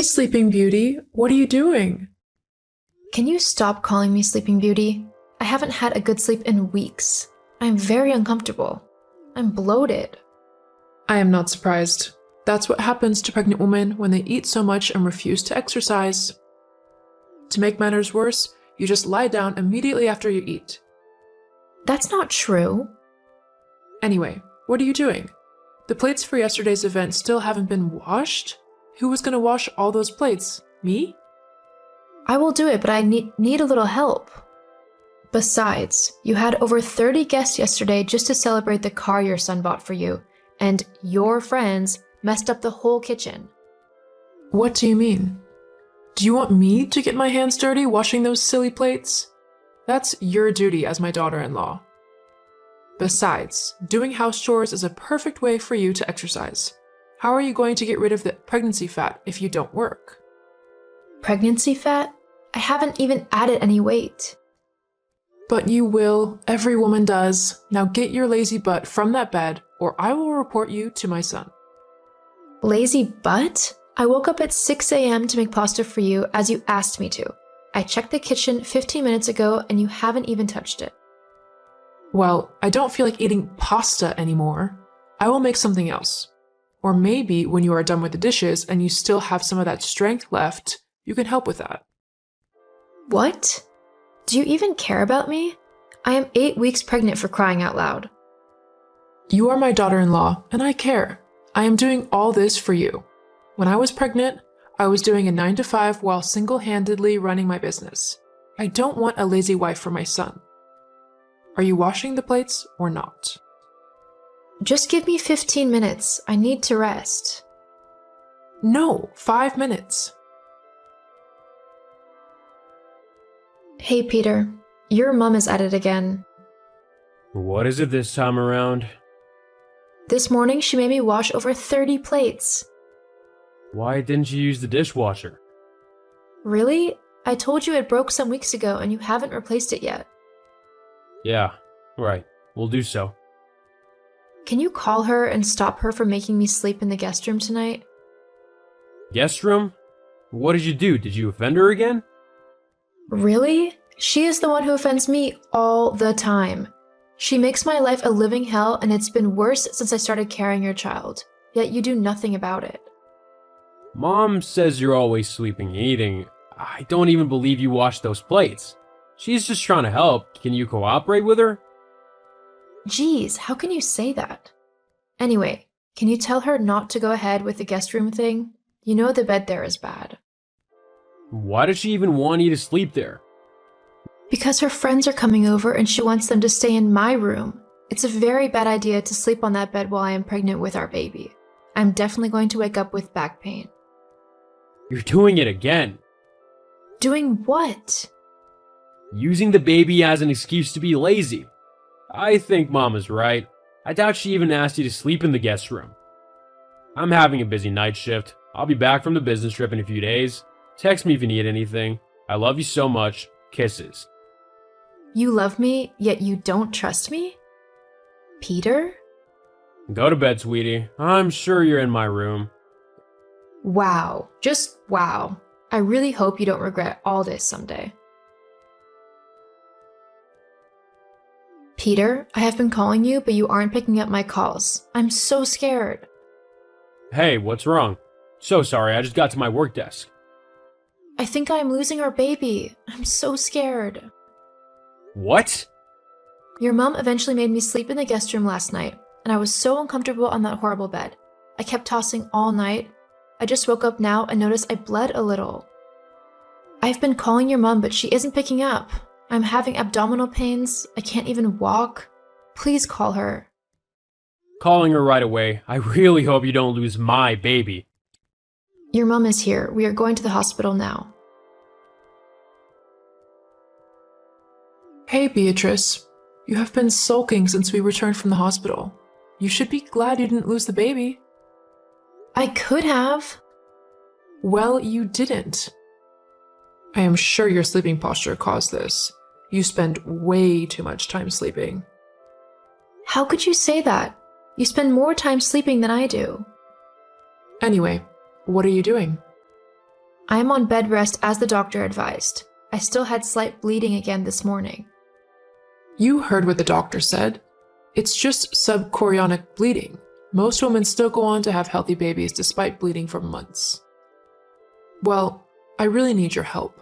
Hey, Sleeping Beauty, what are you doing? Can you stop calling me Sleeping Beauty? I haven't had a good sleep in weeks. I'm very uncomfortable. I'm bloated. I am not surprised. That's what happens to pregnant women when they eat so much and refuse to exercise. To make matters worse, you just lie down immediately after you eat. That's not true. Anyway, what are you doing? The plates for yesterday's event still haven't been washed? Who was going to wash all those plates? Me? I will do it, but I need a little help. Besides, you had over 30 guests yesterday just to celebrate the car your son bought for you, and your friends messed up the whole kitchen. What do you mean? Do you want me to get my hands dirty washing those silly plates? That's your duty as my daughter-in-law. Besides, doing house chores is a perfect way for you to exercise. How are you going to get rid of the pregnancy fat if you don't work? Pregnancy fat? I haven't even added any weight. But you will. Every woman does. Now get your lazy butt from that bed, or I will report you to my son. Lazy butt? I woke up at 6 a.m. to make pasta for you as you asked me to. I checked the kitchen 15 minutes ago and you haven't even touched it. Well, I don't feel like eating pasta anymore. I will make something else. Or maybe when you are done with the dishes and you still have some of that strength left, you can help with that. What? Do you even care about me? I am 8 weeks pregnant, for crying out loud. You are my daughter-in-law, and I care. I am doing all this for you. When I was pregnant, I was doing a 9-to-5 while single-handedly running my business. I don't want a lazy wife for my son. Are you washing the plates or not? Just give me 15 minutes. I need to rest. No, 5 minutes. Hey, Peter. Your mom is at it again. What is it this time around? This morning, she made me wash over 30 plates. Why didn't you use the dishwasher? Really? I told you it broke some weeks ago and you haven't replaced it yet. Yeah, right. We'll do so. Can you call her and stop her from making me sleep in the guest room tonight? Guest room? What did you do? Did you offend her again? Really? She is the one who offends me all the time. She makes my life a living hell, and it's been worse since I started carrying your child. Yet you do nothing about it. Mom says you're always sleeping and eating. I don't even believe you washed those plates. She's just trying to help. Can you cooperate with her? Geez, how can you say that? Anyway, can you tell her not to go ahead with the guest room thing? You know the bed there is bad. Why does she even want you to sleep there? Because her friends are coming over and she wants them to stay in my room. It's a very bad idea to sleep on that bed while I am pregnant with our baby. I'm definitely going to wake up with back pain. You're doing it again. Doing what? Using the baby as an excuse to be lazy. I think Mom is right. I doubt she even asked you to sleep in the guest room. I'm having a busy night shift. I'll be back from the business trip in a few days. Text me if you need anything. I love you so much. Kisses. You love me, yet you don't trust me? Peter? Go to bed, sweetie. I'm sure you're in my room. Wow. Just wow. I really hope you don't regret all this someday. Peter, I have been calling you, but you aren't picking up my calls. I'm so scared. Hey, what's wrong? So sorry, I just got to my work desk. I think I'm losing our baby. I'm so scared. What? Your mom eventually made me sleep in the guest room last night, and I was so uncomfortable on that horrible bed. I kept tossing all night. I just woke up now and noticed I bled a little. I've been calling your mom, but she isn't picking up. I'm having abdominal pains. I can't even walk. Please call her. Calling her right away. I really hope you don't lose my baby. Your mom is here. We are going to the hospital now. Hey, Beatrice. You have been sulking since we returned from the hospital. You should be glad you didn't lose the baby. I could have. Well, you didn't. I am sure your sleeping posture caused this. You spend way too much time sleeping. How could you say that? You spend more time sleeping than I do. Anyway, what are you doing? I am on bed rest as the doctor advised. I still had slight bleeding again this morning. You heard what the doctor said. It's just subchorionic bleeding. Most women still go on to have healthy babies despite bleeding for months. Well, I really need your help.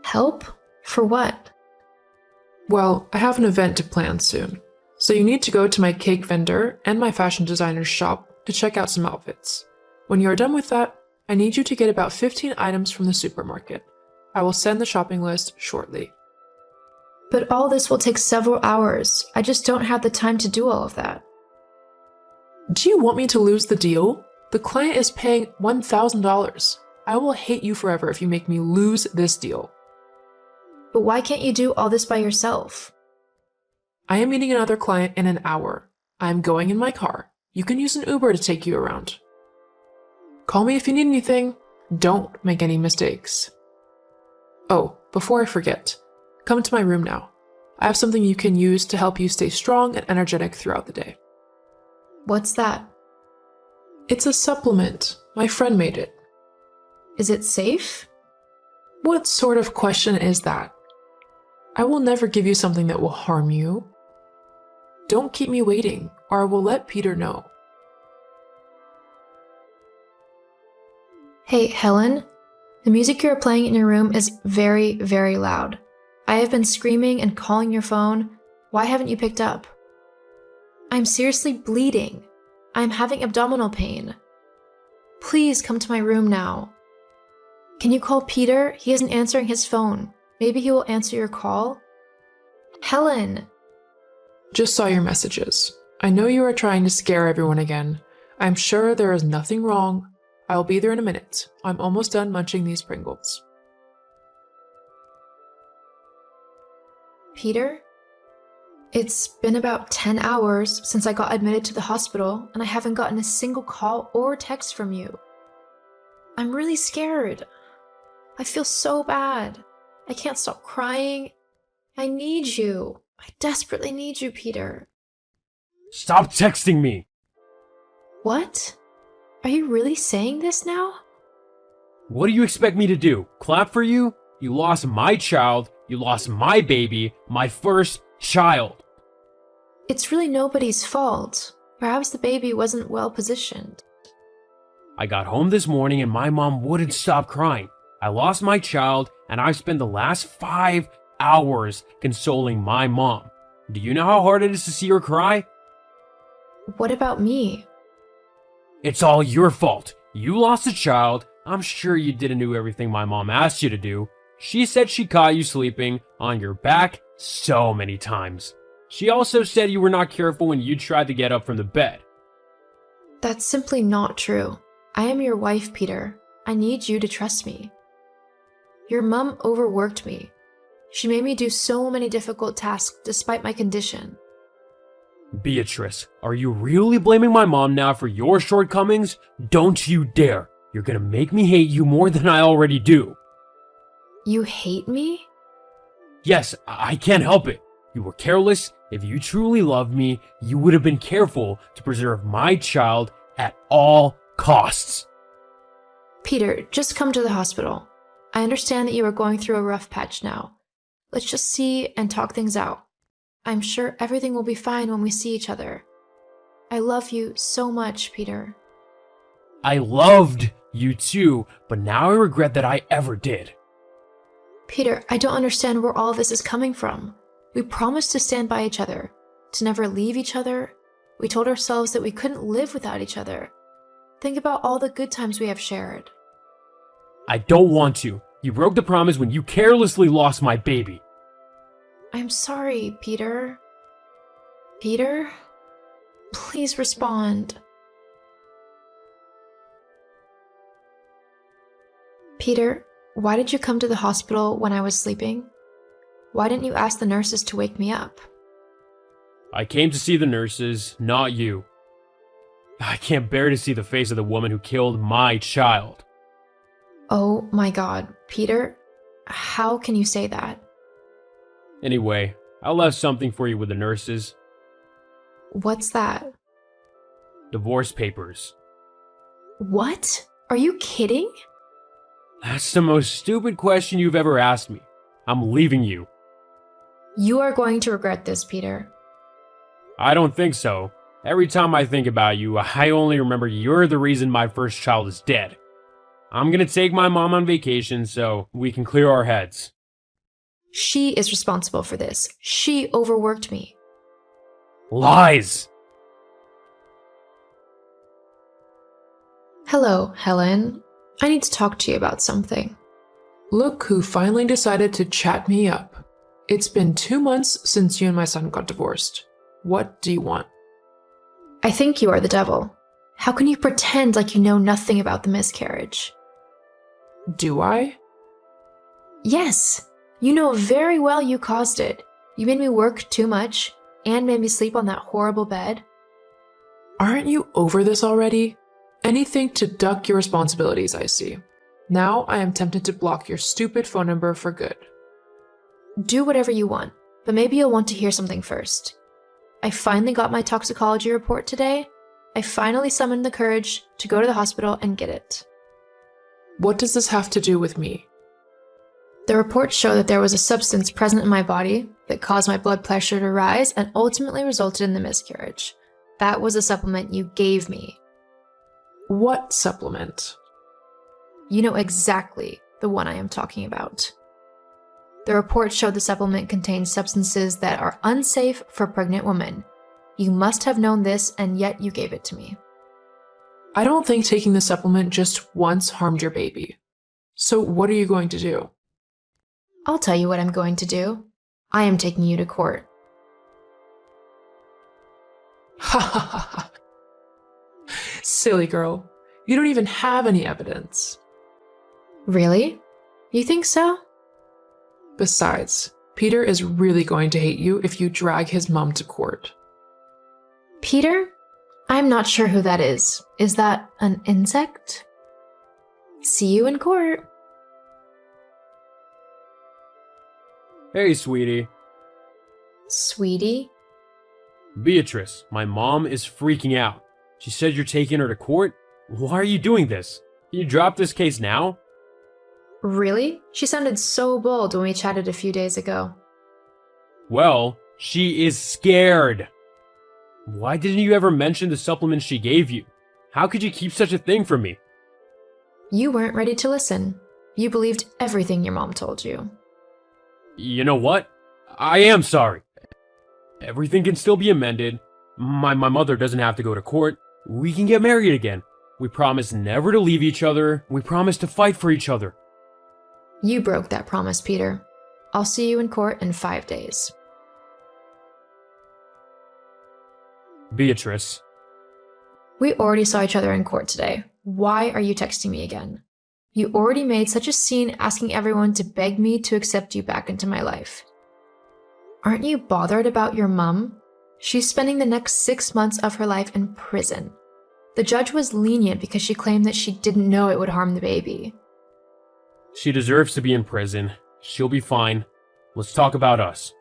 Help? For what? Well, I have an event to plan soon, so you need to go to my cake vendor and my fashion designer's shop to check out some outfits. When you are done with that, I need you to get about 15 items from the supermarket. I will send the shopping list shortly. But all this will take several hours. I just don't have the time to do all of that. Do you want me to lose the deal? The client is paying $1,000. I will hate you forever if you make me lose this deal. But why can't you do all this by yourself? I am meeting another client in an hour. I am going in my car. You can use an Uber to take you around. Call me if you need anything. Don't make any mistakes. Oh, before I forget, come to my room now. I have something you can use to help you stay strong and energetic throughout the day. What's that? It's a supplement. My friend made it. Is it safe? What sort of question is that? I will never give you something that will harm you. Don't keep me waiting, or I will let Peter know. Hey, Helen. The music you're playing in your room is very, very loud. I have been screaming and calling your phone. Why haven't you picked up? I'm seriously bleeding. I'm having abdominal pain. Please come to my room now. Can you call Peter? He isn't answering his phone. Maybe he will answer your call. Helen! Just saw your messages. I know you are trying to scare everyone again. I'm sure there is nothing wrong. I'll be there in a minute. I'm almost done munching these Pringles. Peter? It's been about 10 hours since I got admitted to the hospital, and I haven't gotten a single call or text from you. I'm really scared. I feel so bad. I can't stop crying. I need you. I desperately need you, Peter. Stop texting me! What? Are you really saying this now? What do you expect me to do? Clap for you? You lost my child. You lost my baby. My first child. It's really nobody's fault. Perhaps the baby wasn't well positioned. I got home this morning and my mom wouldn't stop crying. I lost my child and I've spent the last 5 hours consoling my mom. Do you know how hard it is to see her cry? What about me? It's all your fault. You lost a child. I'm sure you didn't do everything my mom asked you to do. She said she caught you sleeping on your back so many times. She also said you were not careful when you tried to get up from the bed. That's simply not true. I am your wife, Peter. I need you to trust me. Your mom overworked me. She made me do so many difficult tasks despite my condition. Beatrice, are you really blaming my mom now for your shortcomings? Don't you dare. You're gonna make me hate you more than I already do. You hate me? Yes, I can't help it. You were careless. If you truly loved me, you would have been careful to preserve my child at all costs. Peter, just come to the hospital. I understand that you are going through a rough patch now. Let's just see and talk things out. I'm sure everything will be fine when we see each other. I love you so much, Peter. I loved you too, but now I regret that I ever did. Peter, I don't understand where all this is coming from. We promised to stand by each other, to never leave each other. We told ourselves that we couldn't live without each other. Think about all the good times we have shared. I don't want to. You broke the promise when you carelessly lost my baby. I'm sorry, Peter. Peter? Please respond. Peter, why did you come to the hospital when I was sleeping? Why didn't you ask the nurses to wake me up? I came to see the nurses, not you. I can't bear to see the face of the woman who killed my child. Oh my God, Peter, how can you say that? Anyway, I left something for you with the nurses. What's that? Divorce papers. What? Are you kidding? That's the most stupid question you've ever asked me. I'm leaving you. You are going to regret this, Peter. I don't think so. Every time I think about you, I only remember you're the reason my first child is dead. I'm gonna take my mom on vacation so we can clear our heads. She is responsible for this. She overworked me. Lies! Hello, Helen. I need to talk to you about something. Look who finally decided to chat me up. It's been 2 months since you and my son got divorced. What do you want? I think you are the devil. How can you pretend like you know nothing about the miscarriage? Do I? Yes, you know very well you caused it. You made me work too much and made me sleep on that horrible bed. Aren't you over this already? Anything to duck your responsibilities, I see. Now I am tempted to block your stupid phone number for good. Do whatever you want, but maybe you'll want to hear something first. I finally got my toxicology report today. I finally summoned the courage to go to the hospital and get it. What does this have to do with me? The reports show that there was a substance present in my body that caused my blood pressure to rise and ultimately resulted in the miscarriage. That was a supplement you gave me. What supplement? You know exactly the one I am talking about. The report showed the supplement contains substances that are unsafe for pregnant women. You must have known this, and yet you gave it to me. I don't think taking the supplement just once harmed your baby. So what are you going to do? I'll tell you what I'm going to do. I am taking you to court. Ha ha ha ha. Silly girl. You don't even have any evidence. Really? You think so? Besides, Peter is really going to hate you if you drag his mom to court. Peter? I'm not sure who that is. Is that an insect? See you in court. Hey, sweetie. Sweetie? Beatrice, my mom is freaking out. She said you're taking her to court? Why are you doing this? Can you drop this case now? Really? She sounded so bold when we chatted a few days ago. Well, she is scared. Why didn't you ever mention the supplement she gave you? How could you keep such a thing from me? You weren't ready to listen. You believed everything your mom told you. You know what? I am sorry. Everything can still be amended. My mother doesn't have to go to court. We can get married again. We promise never to leave each other. We promise to fight for each other. You broke that promise, Peter. I'll see you in court in 5 days. Beatrice. We already saw each other in court today. Why are you texting me again? You already made such a scene asking everyone to beg me to accept you back into my life. Aren't you bothered about your mom? She's spending the next 6 months of her life in prison. The judge was lenient because she claimed that she didn't know it would harm the baby. She deserves to be in prison. She'll be fine. Let's talk about us.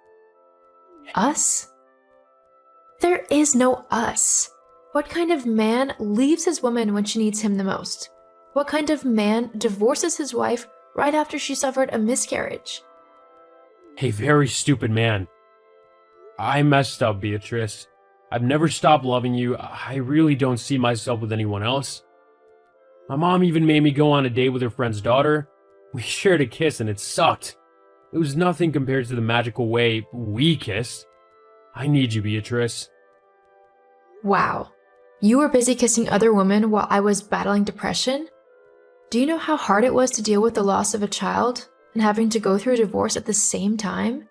Us? There is no us. What kind of man leaves his woman when she needs him the most? What kind of man divorces his wife right after she suffered a miscarriage? A very stupid man. I messed up, Beatrice. I've never stopped loving you. I really don't see myself with anyone else. My mom even made me go on a date with her friend's daughter. We shared a kiss and it sucked. It was nothing compared to the magical way we kissed. I need you, Beatrice. Wow. You were busy kissing other women while I was battling depression? Do you know how hard it was to deal with the loss of a child and having to go through a divorce at the same time?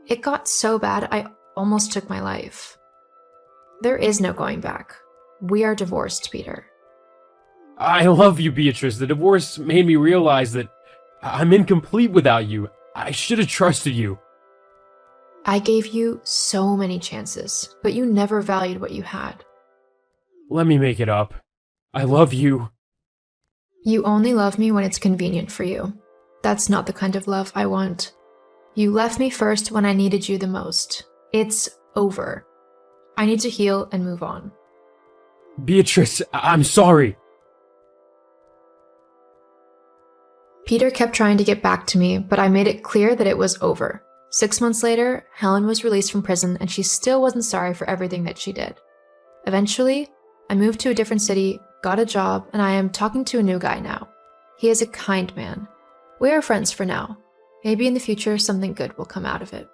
It got so bad I almost took my life. There is no going back. We are divorced, Peter. I love you, Beatrice. The divorce made me realize that I'm incomplete without you. I should have trusted you. I gave you so many chances, but you never valued what you had. Let me make it up. I love you. You only love me when it's convenient for you. That's not the kind of love I want. You left me first when I needed you the most. It's over. I need to heal and move on. Beatrice, I'm sorry. Peter kept trying to get back to me, but I made it clear that it was over. 6 months later, Helen was released from prison and she still wasn't sorry for everything that she did. Eventually, I moved to a different city, got a job, and I am talking to a new guy now. He is a kind man. We are friends for now. Maybe in the future something good will come out of it.